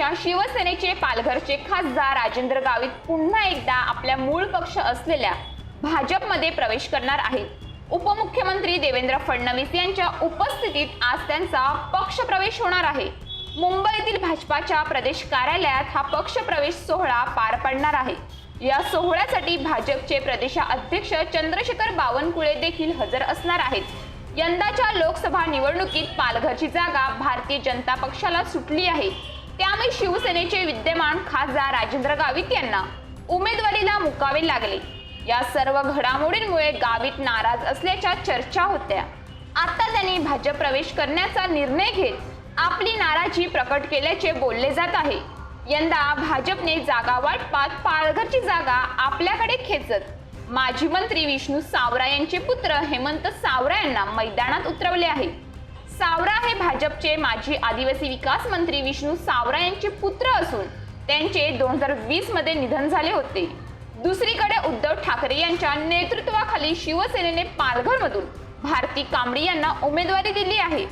पक्षाच्या शिवसेनेचे पालघरचे खासदार राजेंद्र गावित पुन्हा एकदा आपल्या मूळ पक्ष असलेल्या भाजपमध्ये प्रवेश करणार आहेत। उपमुख्यमंत्री देवेंद्र फडणवीस यांच्या उपस्थितीत आज त्यांचा पक्ष प्रवेश होणार आहे। मुंबईतील भाजपाच्या प्रदेश कार्यालयात हा पक्ष प्रवेश सोहळा पार पडणार आहे। या सोहळ्यासाठी भाजपचे प्रदेशाध्यक्ष चंद्रशेखर बावनकुळे देखील हजर असणार आहेत। यंदाच्या लोकसभा निवडणुकीत पालघरची जागा भारतीय जनता पक्षाला सुटली आहे, त्यामुळे शिवसेनेचे विद्यमान खासदार राजेंद्र गावित यांना उमेदवारीला मुकावे लागले। या सर्व घडामोडींमुळे गावित नाराज असल्याच्या चर्चा होत्या। आता त्यांनी भाजप प्रवेश करण्याचा निर्णय घेत आपली नाराजी प्रकट केल्याचे बोलले जात आहे। यंदा भाजपने जागा वाटपात पालघरची जागा आपल्याकडे खेचत माजी मंत्री विष्णू सावरा यांचे पुत्र हेमंत सावरा यांना मैदानात उतरवले आहे। सावरा हे भाजपचे माजी आदिवासी विकास मंत्री विष्णू सावरा यांचे पुत्र असून त्यांचे 2020 मध्ये निधन झाले होते। दुसरीकडे उद्धव ठाकरे यांच्या नेतृत्वाखाली शिवसेनेने पालघरमधून भारती कांबडी यांना उमेदवारी दिली आहे।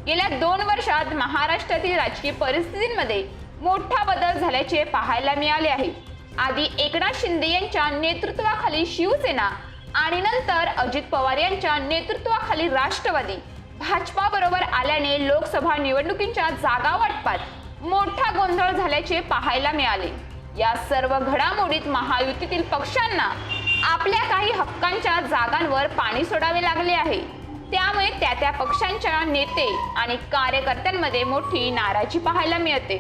गेल्या 2 वर्षात महाराष्ट्रातील राजकीय परिस्थितीमध्ये मोठा बदल झाल्याचे पाहायला मिळाले आहे। आधी एकनाथ शिंदे यांच्या नेतृत्वाखाली शिवसेना आणि नंतर अजित पवार यांच्या नेतृत्वाखाली राष्ट्रवादी भाजपा बरोबर आल्याने लोकसभा निवडणुकीच्या जागा वाटपात मोठा गोंधळ झाल्याचे पाहायला मिळाले। या सर्व घडामोडीत महायुतीतील पक्षांना आपल्या काही हक्कांच्या जागांवर पाणी सोडावे लागले आहे, त्यामुळे त्या पक्षांच्या नेते आणि कार्यकर्त्यांमध्ये मोठी नाराजी पाहायला मिळते।